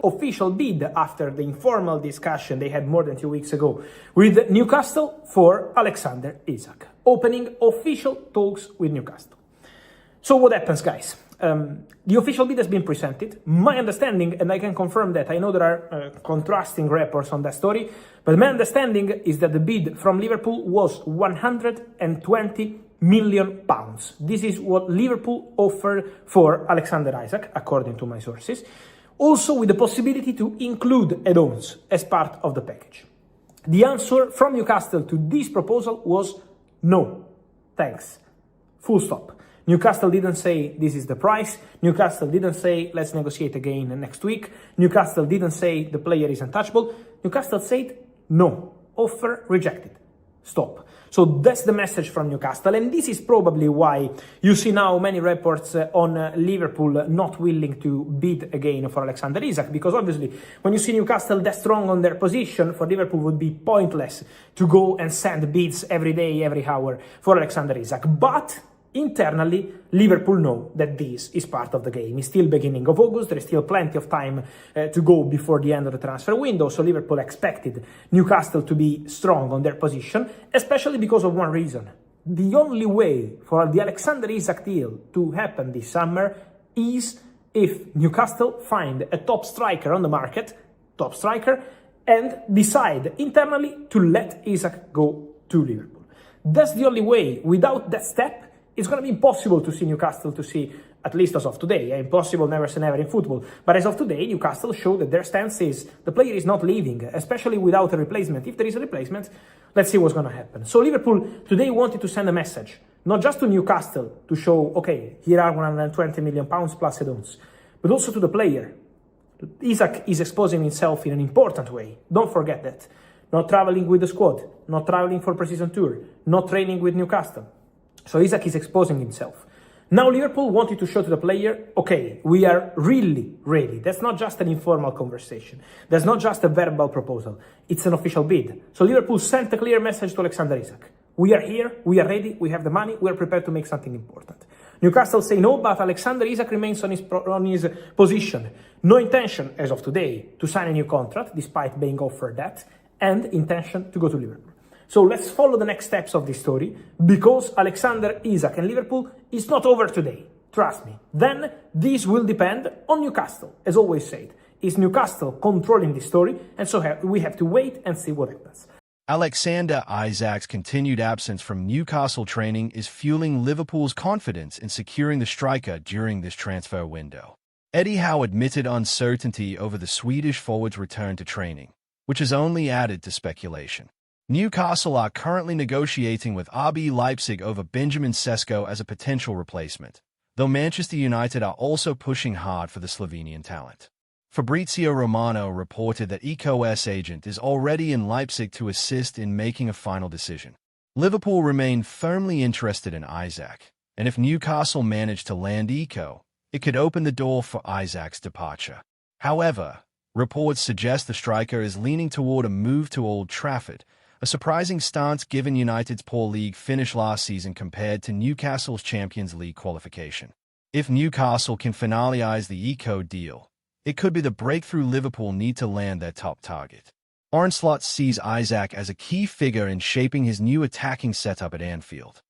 official bid after the informal discussion they had more than 2 weeks ago with Newcastle for Alexander Isak, opening official talks with Newcastle. So what happens, guys? The official bid has been presented. My understanding, and I can confirm that, I know there are contrasting reports on that story, but my understanding is that the bid from Liverpool was £120 million. This is what Liverpool offered for Alexander Isak, according to my sources, also with the possibility to include add-ons as part of the package. The answer from Newcastle to this proposal was no, thanks, full stop. Newcastle didn't say this is the price. Newcastle didn't say let's negotiate again next week. Newcastle didn't say the player is untouchable. Newcastle said no, offer rejected, stop. So that's the message from Newcastle, and this is probably why you see now many reports on Liverpool not willing to bid again for Alexander Isak, because obviously when you see Newcastle that strong on their position, for Liverpool would be pointless to go and send bids every day, every hour for Alexander Isak. But internally, Liverpool know that this is part of the game. It's still beginning of August. There is still plenty of time to go before the end of the transfer window. So Liverpool expected Newcastle to be strong on their position, especially because of one reason. The only way for the Alexander Isak deal to happen this summer is if Newcastle find a top striker on the market, and decide internally to let Isak go to Liverpool. That's the only way. Without that step, it's going to be impossible to see Newcastle, to see, at least as of today, impossible, never say never in football, but as of today, Newcastle show that their stance is the player is not leaving, especially without a replacement. If there is a replacement, let's see what's going to happen. So Liverpool today wanted to send a message, not just to Newcastle to show, okay, here are £120 million plus add-ons, but also to the player. Isak is exposing himself in an important way. Don't forget that. Not traveling with the squad, not traveling for pre-season tour, not training with Newcastle. So Isak is exposing himself. Now Liverpool wanted to show to the player, okay, we are really ready. That's not just an informal conversation. That's not just a verbal proposal. It's an official bid. So Liverpool sent a clear message to Alexander Isak. We are here, we are ready, we have the money, we are prepared to make something important. Newcastle say no, but Alexander Isak remains on his position. No intention, as of today, to sign a new contract, despite being offered that, and intention to go to Liverpool. So let's follow the next steps of this story, because Alexander Isak and Liverpool is not over today. Trust me. Then this will depend on Newcastle, as always said. Is Newcastle controlling this story? And so we have to wait and see what happens. Alexander Isak's continued absence from Newcastle training is fueling Liverpool's confidence in securing the striker during this transfer window. Eddie Howe admitted uncertainty over the Swedish forward's return to training, which has only added to speculation. Newcastle are currently negotiating with RB Leipzig over Benjamin Sesko as a potential replacement, though Manchester United are also pushing hard for the Slovenian talent. Fabrizio Romano reported that ECO's agent is already in Leipzig to assist in making a final decision. Liverpool remain firmly interested in Isak, and if Newcastle manage to land Eco, it could open the door for Isak's departure. However, reports suggest the striker is leaning toward a move to Old Trafford, a surprising stance given United's poor league finish last season compared to Newcastle's Champions League qualification. If Newcastle can finalize the Eco deal, it could be the breakthrough Liverpool need to land their top target. Arne Slot sees Isak as a key figure in shaping his new attacking setup at Anfield.